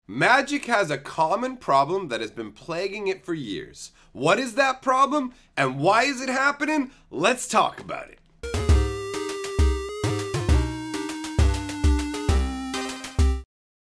Magic has a common problem that has been plaguing it for years. What is that problem and why is it happening? Let's talk about it.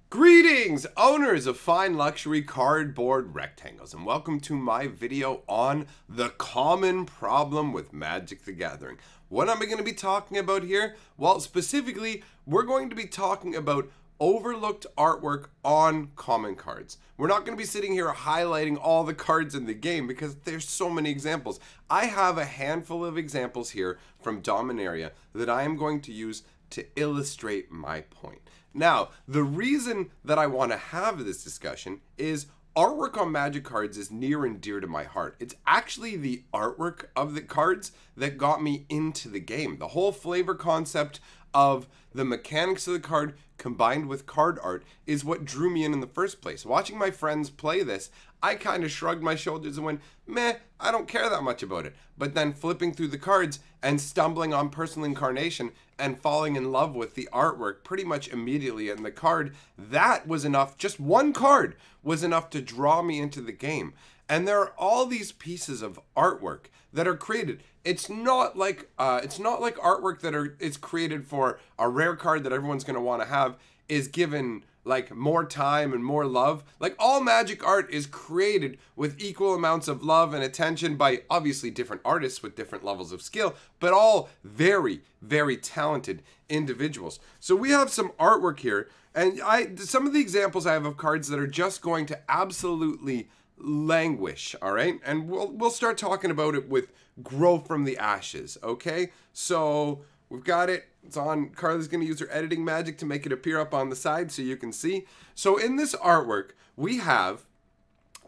Greetings, owners of fine luxury cardboard rectangles, and welcome to my video on the common problem with Magic the Gathering. What am I going to be talking about here? Well, specifically, we're going to be talking about overlooked artwork on common cards. We're not going to be sitting here highlighting all the cards in the game because there's so many examples. I have a handful of examples here from Dominaria that I am going to use to illustrate my point. Now, the reason that I want to have this discussion is artwork on Magic cards is near and dear to my heart. It's actually the artwork of the cards that got me into the game. The whole flavor concept of the mechanics of the card combined with card art is what drew me in the first place. Watching my friends play this, I kind of shrugged my shoulders and went, meh, I don't care that much about it. But then flipping through the cards and stumbling on Personal Incarnation and falling in love with the artwork pretty much immediately in the card, that was enough, just one card was enough to draw me into the game. And there are all these pieces of artwork that are created. It's not like artwork that is created for a rare card that everyone's going to want to have is given like more time and more love. Like all Magic art is created with equal amounts of love and attention by obviously different artists with different levels of skill, but all very, very talented individuals. So we have some artwork here, and some of the examples I have of cards that are just going to absolutely languish, all right? And we'll start talking about it with Grow from the Ashes, okay? So we've got it. It's on. Carly's going to use her editing magic to make it appear up on the side so you can see. So in this artwork, we have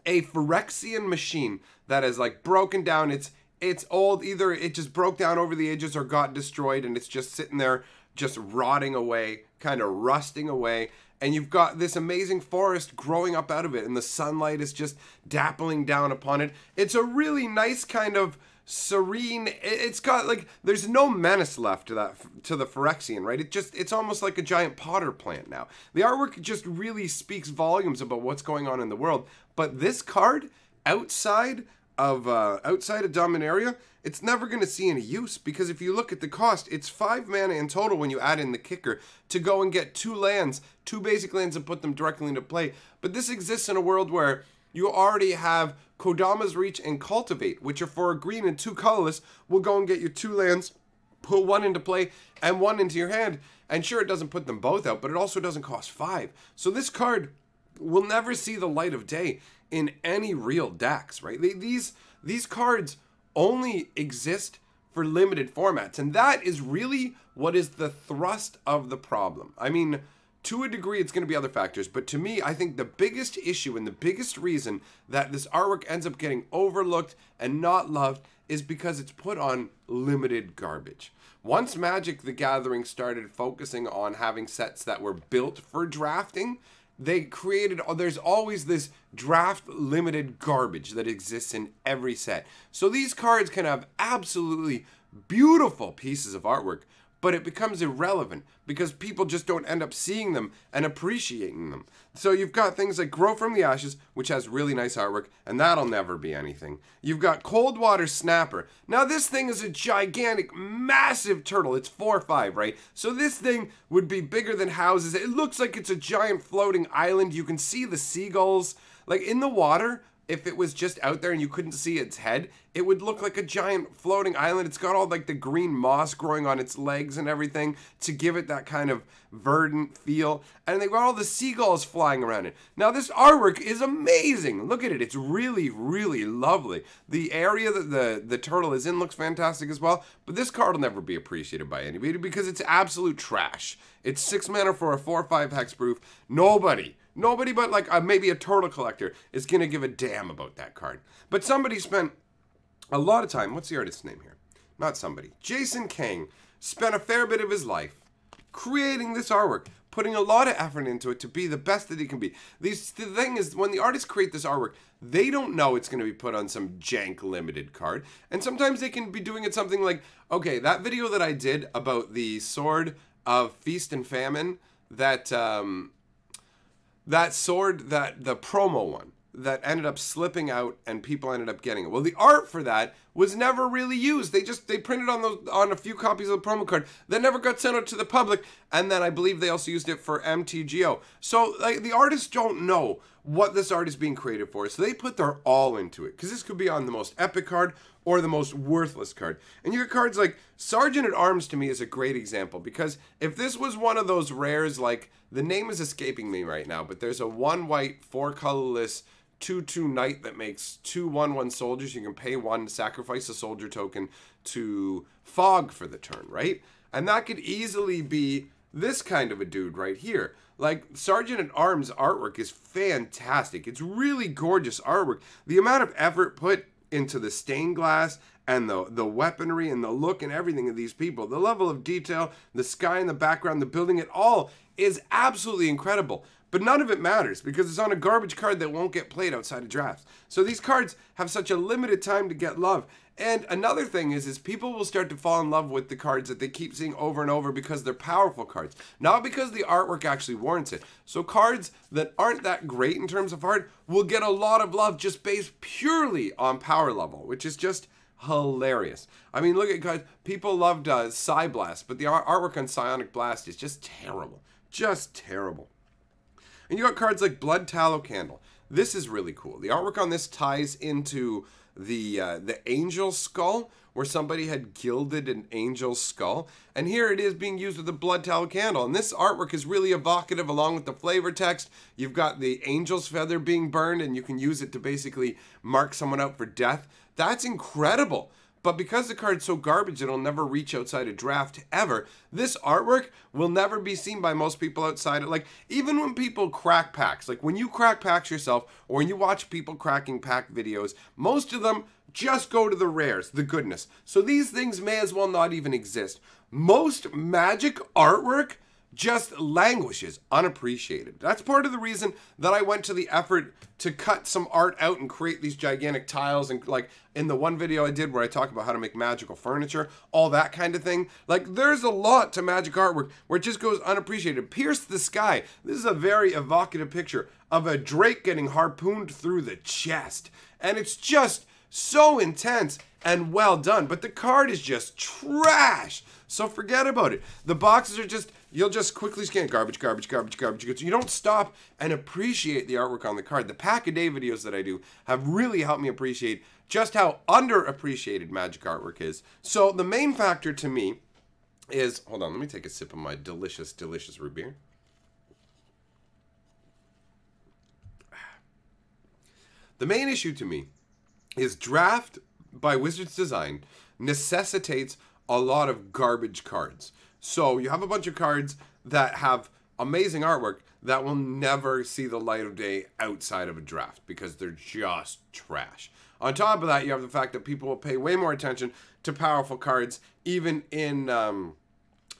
a Phyrexian machine that is like broken down. It's old. Either it just broke down over the ages or got destroyed and it's just sitting there just rotting away, kind of rusting away. And you've got this amazing forest growing up out of it and the sunlight is just dappling down upon it. It's a really nice kind of serene, it's got like, there's no menace left to the Phyrexian, right? It's almost like a giant potter plant now. The artwork just really speaks volumes about what's going on in the world. But this card, outside of Dominaria, it's never going to see any use, because if you look at the cost, it's 5 mana in total when you add in the kicker to go and get 2 lands, 2 basic lands, and put them directly into play. But this exists in a world where you already have Kodama's Reach and Cultivate, which are for a green and 2 colorless, will go and get you 2 lands, put 1 into play and 1 into your hand. And sure, it doesn't put them both out, but it also doesn't cost 5. So this card will never see the light of day in any real decks, right? These cards only exist for limited formats, and that is really what is the thrust of the problem. I mean, to a degree, it's going to be other factors, but to me, I think the biggest issue and the biggest reason that this artwork ends up getting overlooked and not loved is because it's put on limited garbage. Once Magic the Gathering started focusing on having sets that were built for drafting, there's always this draft limited garbage that exists in every set. So these cards can have absolutely beautiful pieces of artwork, but it becomes irrelevant because people just don't end up seeing them and appreciating them. So you've got things like Grow from the Ashes, which has really nice artwork, and that'll never be anything. You've got Cold Water Snapper. Now this thing is a gigantic, massive turtle. It's 4/5, right? So this thing would be bigger than houses. It looks like it's a giant floating island. You can see the seagulls. Like in the water, if it was just out there and you couldn't see its head, it would look like a giant floating island. It's got all like the green moss growing on its legs and everything to give it that kind of verdant feel. And they've got all the seagulls flying around it. Now this artwork is amazing. Look at it. It's really, really lovely. The area that the turtle is in looks fantastic as well. But this card will never be appreciated by anybody because it's absolute trash. It's 6 mana for a 4/5 hexproof. Nobody but like maybe a turtle collector is going to give a damn about that card. But somebody spent a lot of time, what's the artist's name here? Not somebody. Jason Kang spent a fair bit of his life creating this artwork, putting a lot of effort into it to be the best that it can be. The thing is, when the artists create this artwork, they don't know it's going to be put on some jank limited card. And sometimes they can be doing it something like, okay, that video that I did about the Sword of Feast and Famine that that sword, that the promo one, that ended up slipping out and people ended up getting it. Well, the art for that was never really used. They printed on a few copies of the promo card that never got sent out to the public, and then I believe they also used it for MTGO. So like the artists don't know what this art is being created for, so they put their all into it, because this could be on the most epic card or the most worthless card. And you got cards like Sergeant at Arms, to me, is a great example, because if this was one of those rares, like, the name is escaping me right now, but there's a 1 white, 4 colorless 2/2 knight that makes 2 1/1 soldiers. You can pay 1 to sacrifice a soldier token to fog for the turn, right? And that could easily be this kind of a dude right here. Like, Sergeant at Arms artwork is fantastic. It's really gorgeous artwork. The amount of effort put into the stained glass and the weaponry and the look and everything of these people, the level of detail, the sky in the background, the building, it all is absolutely incredible. But none of it matters because it's on a garbage card that won't get played outside of drafts. So these cards have such a limited time to get love. And another thing is people will start to fall in love with the cards that they keep seeing over and over because they're powerful cards, not because the artwork actually warrants it. So cards that aren't that great in terms of art will get a lot of love just based purely on power level, which is just hilarious. I mean, look at guys, people loved Psy Blast, but the artwork on Psionic Blast is just terrible. Just terrible. And you got cards like Blood Tallow Candle. This is really cool. The artwork on this ties into the angel skull, where somebody had gilded an angel's skull. And here it is being used with a Blood Tallow Candle. And this artwork is really evocative along with the flavor text. You've got the angel's feather being burned, and you can use it to basically mark someone out for death. That's incredible. But because the card's so garbage, it'll never reach outside a draft ever. This artwork will never be seen by most people outside of, like, even when people crack packs, like when you crack packs yourself, or when you watch people cracking pack videos, most of them just go to the rares, the goodness. So these things may as well not even exist. Most Magic artwork just languishes unappreciated. That's part of the reason that I went to the effort to cut some art out and create these gigantic tiles, and like in the one video I did where I talk about how to make magical furniture, all that kind of thing. Like, there's a lot to Magic artwork where it just goes unappreciated. Pierce the Sky. This is a very evocative picture of a drake getting harpooned through the chest. And it's just so intense and well done, but the card is just trash. So forget about it. The boxes are just, you'll just quickly scan garbage, garbage, garbage, garbage. You don't stop and appreciate the artwork on the card. The pack-a-day videos that I do have really helped me appreciate just how underappreciated Magic artwork is. So the main factor to me is, hold on, let me take a sip of my delicious, delicious root beer. The main issue to me is draft by Wizards Design necessitates a lot of garbage cards. So you have a bunch of cards that have amazing artwork that will never see the light of day outside of a draft because they're just trash. On top of that, you have the fact that people will pay way more attention to powerful cards, even in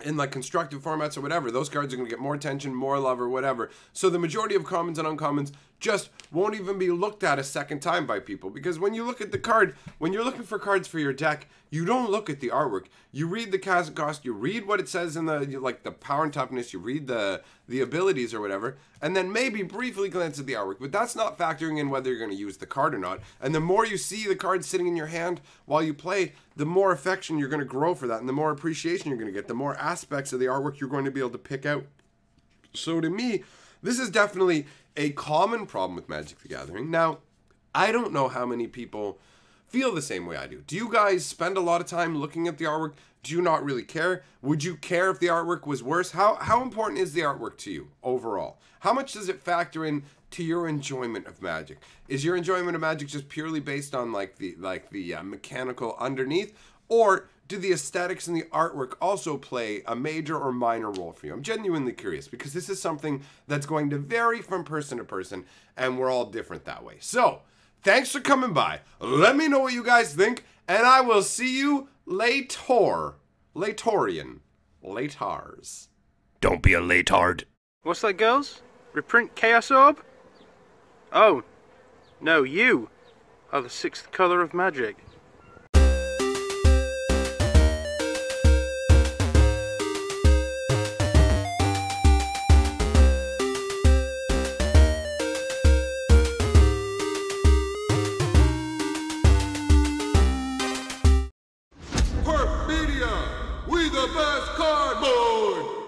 like constructive formats or whatever. Those cards are going to get more attention, more love, or whatever. So the majority of commons and uncommons just won't even be looked at a second time by people, because when you look at the card, when you're looking for cards for your deck, you don't look at the artwork. You read the cast cost, you read what it says in the, like, the power and toughness, you read the abilities or whatever, and then maybe briefly glance at the artwork. But that's not factoring in whether you're going to use the card or not. And the more you see the card sitting in your hand while you play, the more affection you're going to grow for that, and the more appreciation you're going to get, the more aspects of the artwork you're going to be able to pick out. So to me, this is definitely a common problem with Magic the Gathering. Now, I don't know how many people feel the same way I do. Do you guys spend a lot of time looking at the artwork? Do you not really care? Would you care if the artwork was worse? How important is the artwork to you overall? How much does it factor in to your enjoyment of Magic? Is your enjoyment of Magic just purely based on like the mechanical underneath, or do the aesthetics and the artwork also play a major or minor role for you? I'm genuinely curious, because this is something that's going to vary from person to person, and we're all different that way. So, thanks for coming by. Let me know what you guys think, and I will see you later. Latorian. Latars. Don't be a latard. What's that, girls? Reprint Chaos Orb? Oh, no, you are the 6th color of Magic. the best cardboard!